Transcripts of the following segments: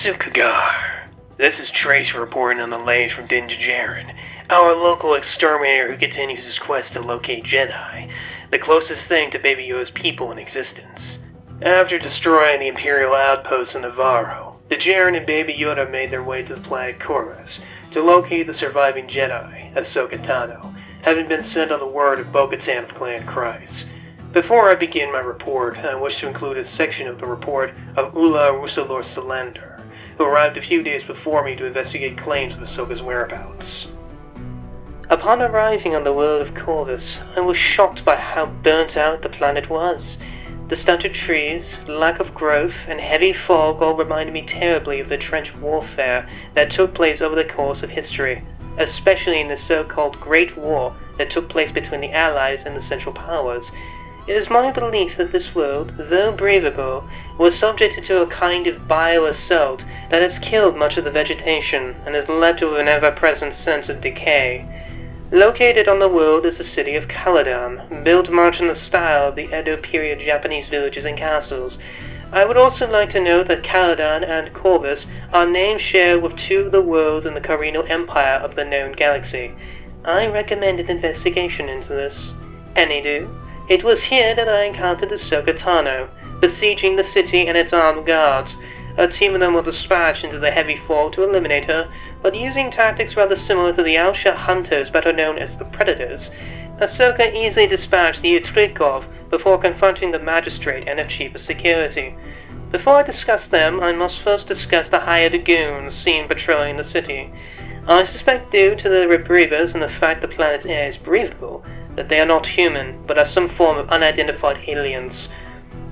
Sukagar. This is Trace reporting on the latest from Din Djarin, our local exterminator who continues his quest to locate Jedi, the closest thing to Baby Yoda's people in existence. After destroying the Imperial outposts in Navarro, Djarin and Baby Yoda made their way to the planet Corvus to locate the surviving Jedi, Ahsoka Tano, having been sent on the word of Bo-Katan of Clan Christ. Before I begin my report, I wish to include a section of the report of Ula Rusalor Salander, who arrived a few days before me to investigate claims of Ahsoka's whereabouts. Upon arriving on the world of Corvus, I was shocked by how burnt out the planet was. The stunted trees, lack of growth, and heavy fog all reminded me terribly of the trench warfare that took place over the course of history, especially in the so-called Great War that took place between the Allies and the Central Powers. It is my belief that this world, though breathable, was subjected to a kind of bio-assault that has killed much of the vegetation and has led to an ever-present sense of decay. Located on the world is the city of Caladan, built much in the style of the Edo period Japanese villages and castles. I would also like to note that Caladan and Corvus are named shared with two of the worlds in the Carino Empire of the known galaxy. I recommend an investigation into this. Anydo, it was here that I encountered Ahsoka Tano, besieging the city and its armed guards. A team of them were dispatched into the heavy fog to eliminate her, but using tactics rather similar to the Alsha hunters better known as the Predators. Ahsoka easily dispatched the Utrikov before confronting the magistrate and her chief of security. Before I discuss them, I must first discuss the hired goons seen patrolling the city. I suspect due to the rebreathers and the fact the planet's air is breathable, that they are not human, but are some form of unidentified aliens.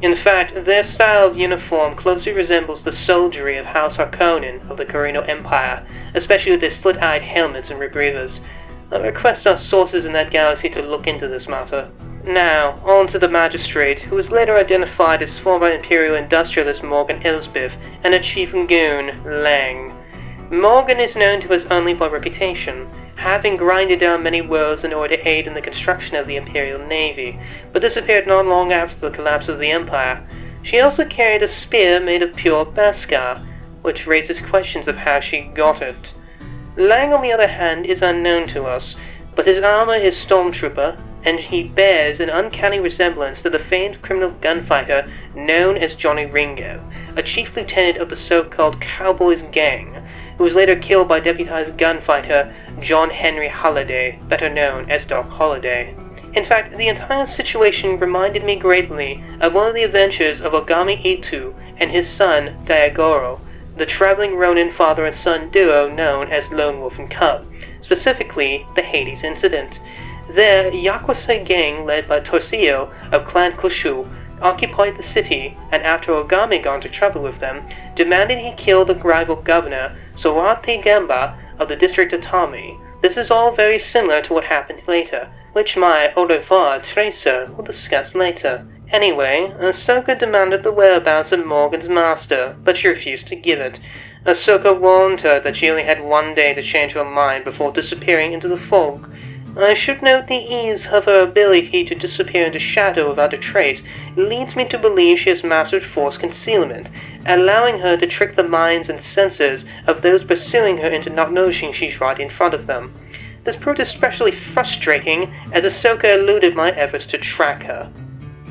In fact, their style of uniform closely resembles the soldiery of House Harkonnen of the Carino Empire, especially with their slit-eyed helmets and rebreathers. I request our sources in that galaxy to look into this matter. Now, on to the magistrate, who was later identified as former Imperial industrialist Morgan Elsbeth and her chief goon, Lang. Morgan is known to us only by reputation, having grinded down many worlds in order to aid in the construction of the Imperial Navy, but disappeared not long after the collapse of the Empire. She also carried a spear made of pure Beskar, which raises questions of how she got it. Lang, on the other hand, is unknown to us, but his armor is Stormtrooper, and he bears an uncanny resemblance to the famed criminal gunfighter known as Johnny Ringo, a chief lieutenant of the so-called Cowboys Gang, who was later killed by deputized gunfighter John Henry Holliday, better known as Doc Holliday. In fact, the entire situation reminded me greatly of one of the adventures of Ogami Itu and his son Diagoro, the traveling Ronin father and son duo known as Lone Wolf and Cub, specifically the Hades incident. Their Yakuza gang, led by Torsillo of Clan Kushu, occupied the city, and after Ogami got into trouble with them, demanded he kill the rival governor, Sorate Gamba, of the district of Tami. This is all very similar to what happened later, which my au revoir tracer will discuss later. Anyway, Ahsoka demanded the whereabouts of Morgan's master, but she refused to give it. Ahsoka warned her that she only had one day to change her mind before disappearing into the fog. I should note the ease of her ability to disappear into shadow without a trace leads me to believe she has mastered force concealment, allowing her to trick the minds and senses of those pursuing her into not noticing she's right in front of them. This proved especially frustrating as Ahsoka eluded my efforts to track her.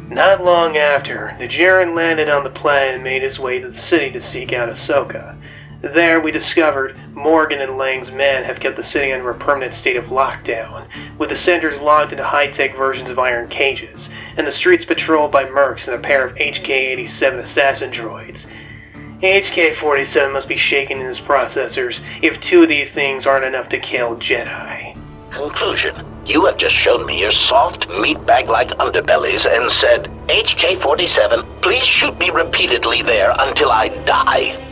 Not long after, Djarin landed on the planet and made his way to the city to seek out Ahsoka. There we discovered Morgan and Lang's men have kept the city under a permanent state of lockdown, with the centers locked into high-tech versions of iron cages, and the streets patrolled by mercs and a pair of HK-87 assassin droids. HK-47 must be shaken in his processors if two of these things aren't enough to kill Jedi. Conclusion. You have just shown me your soft, meatbag-like underbellies and said, HK-47, please shoot me repeatedly there until I die.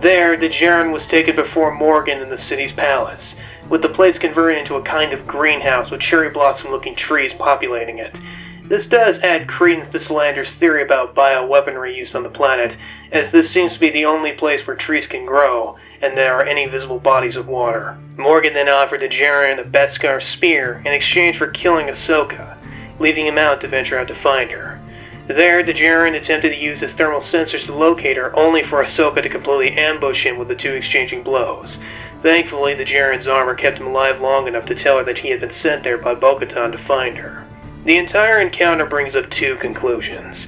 There, Djarin was taken before Morgan in the city's palace, with the place converted into a kind of greenhouse with cherry blossom-looking trees populating it. This does add credence to Solander's theory about bioweaponry used on the planet, as this seems to be the only place where trees can grow, and there are any visible bodies of water. Morgan then offered Djarin a Beskar spear in exchange for killing Ahsoka, leaving him out to venture out to find her. There, Djarin attempted to use his thermal sensors to locate her, only for Ahsoka to completely ambush him with the two exchanging blows. Thankfully, Djarin's armor kept him alive long enough to tell her that he had been sent there by Bo-Katan to find her. The entire encounter brings up two conclusions.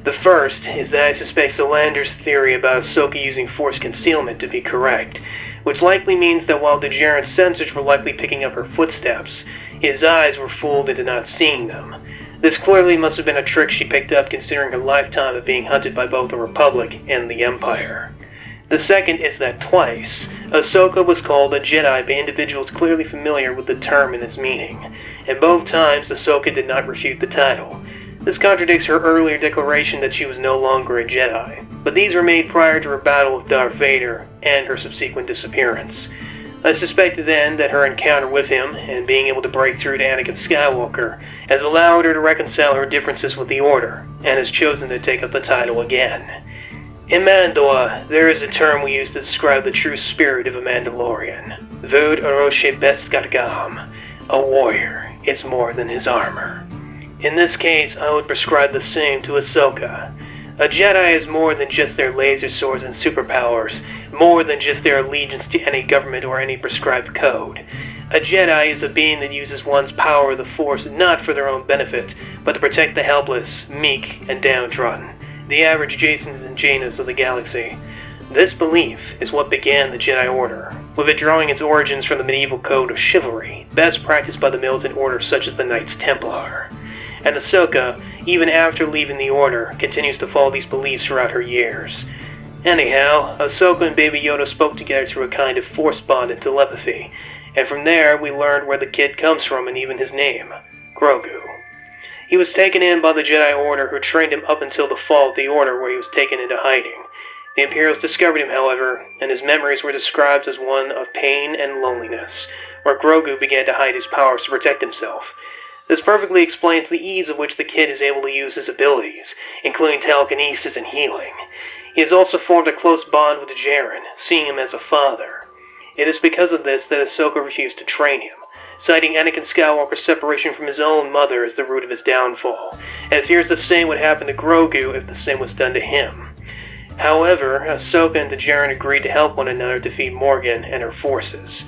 The first is that I suspect Solander's theory about Ahsoka using force concealment to be correct, which likely means that while Djarin's sensors were likely picking up her footsteps, his eyes were fooled into not seeing them. This clearly must have been a trick she picked up considering her lifetime of being hunted by both the Republic and the Empire. The second is that twice, Ahsoka was called a Jedi by individuals clearly familiar with the term and its meaning, and both times Ahsoka did not refute the title. This contradicts her earlier declaration that she was no longer a Jedi, but these were made prior to her battle with Darth Vader and her subsequent disappearance. I suspected then that her encounter with him, and being able to break through to Anakin Skywalker, has allowed her to reconcile her differences with the Order, and has chosen to take up the title again. In Mando, there is a term we use to describe the true spirit of a Mandalorian. Vod Aroshe Beskargam. A warrior is more than his armor. In this case, I would prescribe the same to Ahsoka. A Jedi is more than just their laser swords and superpowers, more than just their allegiance to any government or any prescribed code. A Jedi is a being that uses one's power of the Force not for their own benefit, but to protect the helpless, meek, and downtrodden, the average Jasons and Janas of the galaxy. This belief is what began the Jedi Order, with it drawing its origins from the medieval code of chivalry, best practiced by the militant orders such as the Knights Templar. And Ahsoka, even after leaving the Order, continues to follow these beliefs throughout her years. Anyhow, Ahsoka and Baby Yoda spoke together through a kind of force bond and telepathy, and from there we learned where the kid comes from and even his name, Grogu. He was taken in by the Jedi Order, who trained him up until the fall of the Order, where he was taken into hiding. The Imperials discovered him, however, and his memories were described as one of pain and loneliness, where Grogu began to hide his powers to protect himself. This perfectly explains the ease of which the kid is able to use his abilities, including telekinesis and healing. He has also formed a close bond with Djarin, seeing him as a father. It is because of this that Ahsoka refused to train him, citing Anakin Skywalker's separation from his own mother as the root of his downfall, and fears the same would happen to Grogu if the same was done to him. However, Ahsoka and Djarin agreed to help one another defeat Morgan and her forces.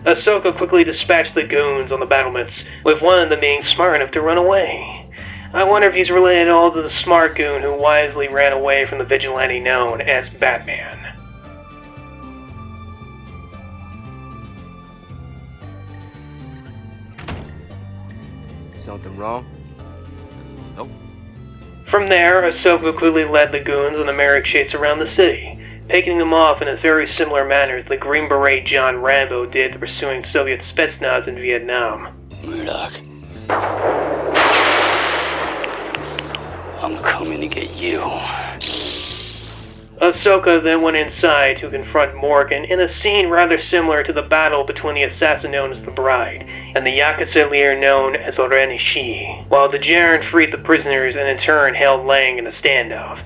Ahsoka quickly dispatched the goons on the battlements, with one of them being smart enough to run away. I wonder if he's related at all to the smart goon who wisely ran away from the vigilante known as Batman. Something wrong? Nope. From there, Ahsoka quickly led the goons on a merry chase around the city, picking them off in a very similar manner as the Green Beret John Rambo did the pursuing Soviet Spetsnaz in Vietnam. Murdoch. I'm coming to get you. Ahsoka then went inside to confront Morgan in a scene rather similar to the battle between the assassin known as the Bride and the Yakuza leader known as Oren Ishii, while Djarin freed the prisoners and in turn held Lang in a standoff.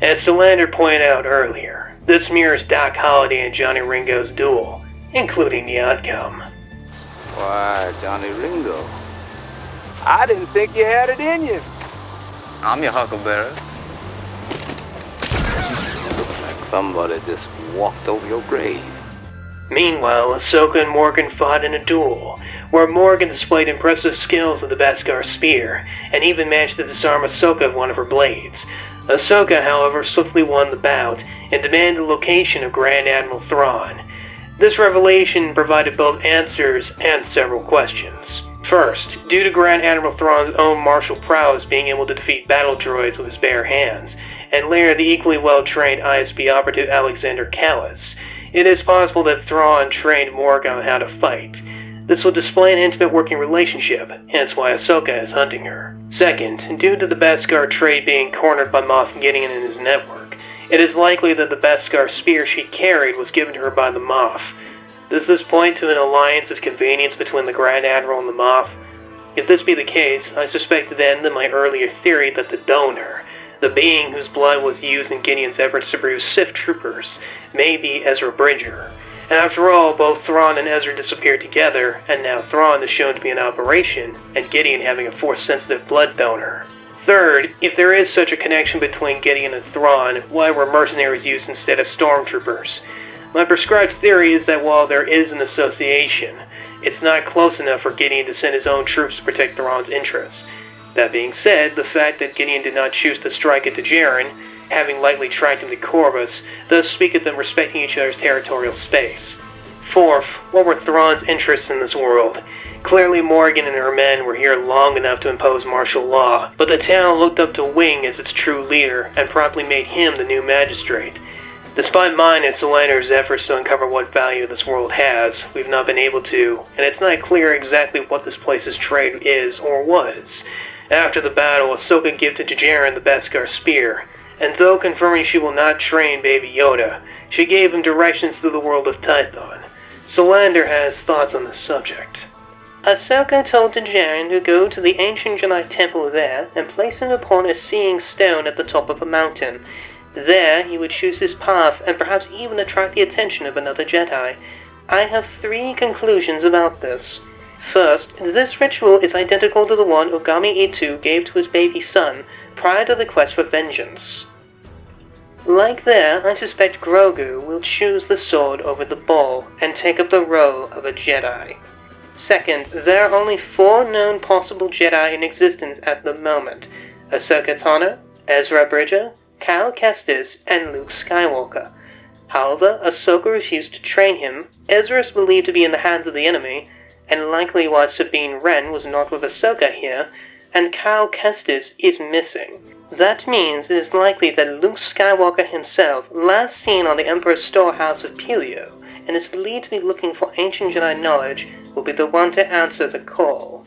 As Solander pointed out earlier, this mirrors Doc Holliday and Johnny Ringo's duel, including the outcome. Why, Johnny Ringo, I didn't think you had it in you. I'm your huckleberry. Looks like somebody just walked over your grave. Meanwhile, Ahsoka and Morgan fought in a duel, where Morgan displayed impressive skills with the Beskar spear, and even managed to disarm Ahsoka of one of her blades. Ahsoka, however, swiftly won the bout, and demanded the location of Grand Admiral Thrawn. This revelation provided both answers and several questions. First, due to Grand Admiral Thrawn's own martial prowess being able to defeat battle droids with his bare hands, and later the equally well-trained ISB operative Alexander Callis, it is possible that Thrawn trained Morgan on how to fight. This will display an intimate working relationship, hence why Ahsoka is hunting her. Second, due to the Beskar trade being cornered by Moff Gideon and his network, it is likely that the Beskar spear she carried was given to her by the Moff. Does this point to an alliance of convenience between the Grand Admiral and the Moff? If this be the case, I suspect then that my earlier theory that the donor, the being whose blood was used in Gideon's efforts to produce Sith troopers, may be Ezra Bridger. After all, both Thrawn and Ezra disappeared together, and now Thrawn is shown to be in operation, and Gideon having a Force-sensitive blood donor. Third, if there is such a connection between Gideon and Thrawn, why were mercenaries used instead of stormtroopers? My prescribed theory is that while there is an association, it's not close enough for Gideon to send his own troops to protect Thrawn's interests. That being said, the fact that Gideon did not choose to strike at Djarin, having likely tracked him to Corvus, does speak of them respecting each other's territorial space. Fourth, what were Thrawn's interests in this world? Clearly Morgan and her men were here long enough to impose martial law, but the town looked up to Wing as its true leader, and promptly made him the new magistrate. Despite mine and Solander's efforts to uncover what value this world has, we've not been able to, and it's not clear exactly what this place's trade is or was. After the battle, Ahsoka gifted Djarin the Beskar spear, and though confirming she will not train Baby Yoda, she gave him directions through the world of Tython. Solander has thoughts on this subject. Ahsoka told Djarin to go to the ancient Jedi temple there and place him upon a seeing stone at the top of a mountain. There he would choose his path and perhaps even attract the attention of another Jedi. I have 3 conclusions about this. First, this ritual is identical to the one Ogami Itu gave to his baby son prior to the quest for vengeance. Like there, I suspect Grogu will choose the sword over the bow and take up the role of a Jedi. Second, there are only 4 known possible Jedi in existence at the moment: Ahsoka Tano, Ezra Bridger, Cal Kestis, and Luke Skywalker. However, Ahsoka refused to train him, Ezra is believed to be in the hands of the enemy, and likely why Sabine Wren was not with Ahsoka here, and Cal Kestis is missing. That means it is likely that Luke Skywalker himself, last seen on the Emperor's storehouse of Pelio, and is believed to be looking for ancient Jedi knowledge, will be the one to answer the call.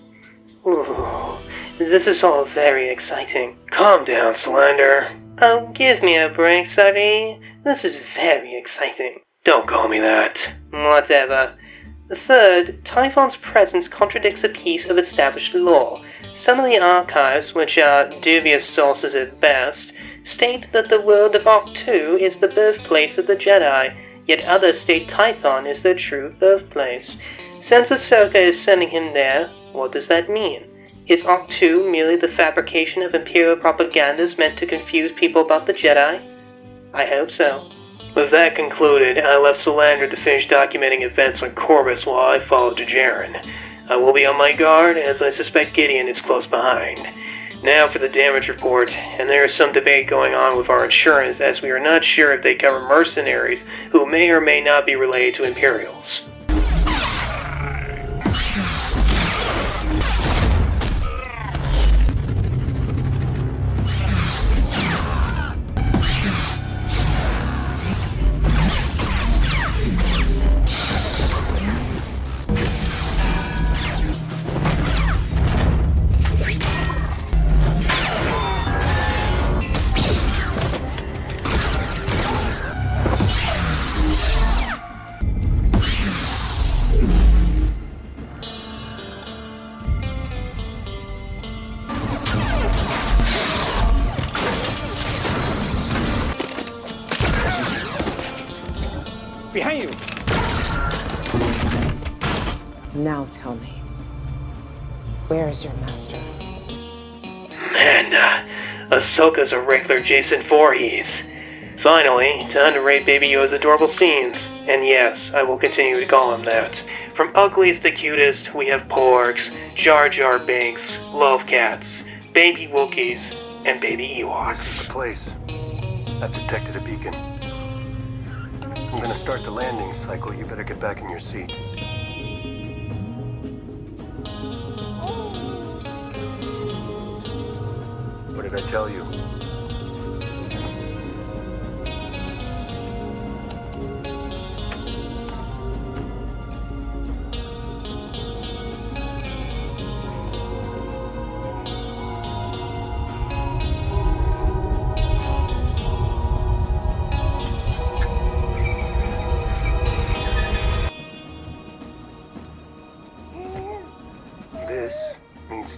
Ooh, this is all very exciting. Calm down, Solander. Oh, give me a break, Sari. This is very exciting. Don't call me that. Whatever. Third, Typhon's presence contradicts a piece of established law. Some of the archives, which are dubious sources at best, state that the world of Octu is the birthplace of the Jedi, yet others state Typhon is their true birthplace. Since Ahsoka is sending him there, what does that mean? Is Octu merely the fabrication of Imperial propagandas meant to confuse people about the Jedi? I hope so. With that concluded, I left Solander to finish documenting events on Corvus while I followed Djarin. I will be on my guard, as I suspect Gideon is close behind. Now for the damage report, and there is some debate going on with our insurance as we are not sure if they cover mercenaries who may or may not be related to Imperials. Behind you! Now tell me, where is your master? Man, Ahsoka's a regular Jason Voorhees. Finally, time to rate Baby Yoda's adorable scenes. And yes, I will continue to call him that. From ugliest to cutest, we have Porgs, Jar Jar Binks, Love Cats, Baby Wookiees, and Baby Ewoks. This is the place. I've detected a beacon. I'm gonna start the landing cycle. You better get back in your seat. What did I tell you?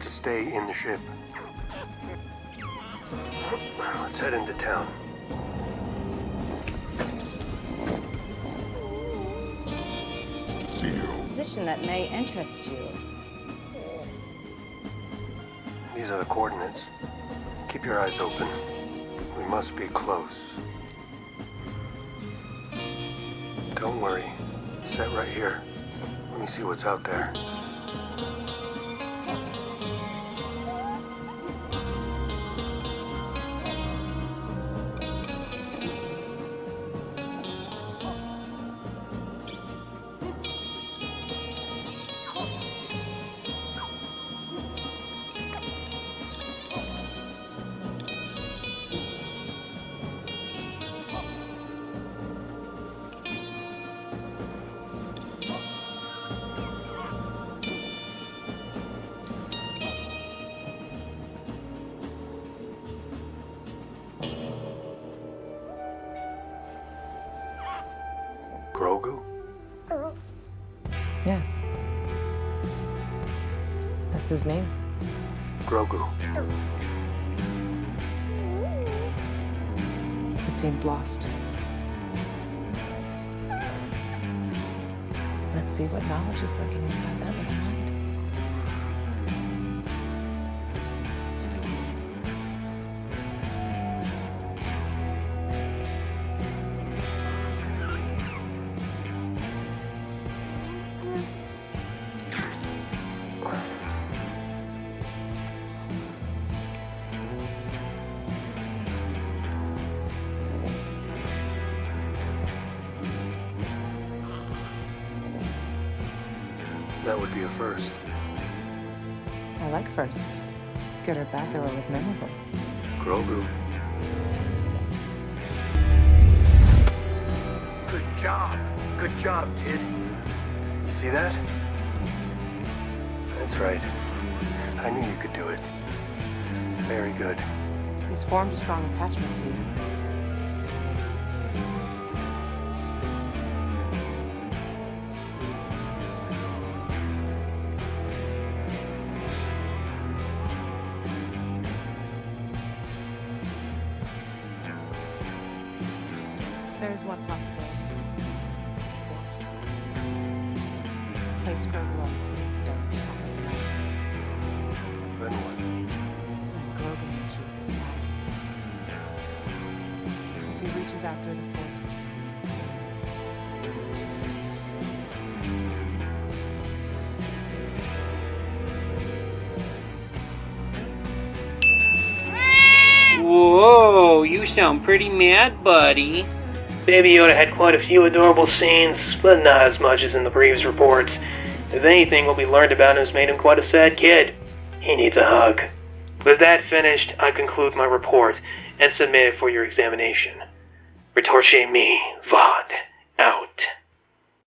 Stay in the ship. Let's head into town. Position that may interest you. These are the coordinates. Keep your eyes open. We must be close. Don't worry. Sit right here. Let me see what's out there. Grogu? Yes. That's his name. Grogu. He seemed lost. Let's see what knowledge is lurking inside that little mind. That would be a first. I like firsts. Good or bad, they're always memorable. Grogu. Good job. Good job, kid. You see that? That's right. I knew you could do it. Very good. He's formed a strong attachment to you. There's one possibility. Force. Place Grogu on the seeing stone at the top of the mountain. Then what? And Grogu will choose his path. If he reaches out through the Force, Whoa, you sound pretty mad, buddy. Baby Yoda had quite a few adorable scenes, but not as much as in the previous reports. If anything, what we learned about him has made him quite a sad kid. He needs a hug. With that finished, I conclude my report and submit it for your examination. Retorche me, Vod.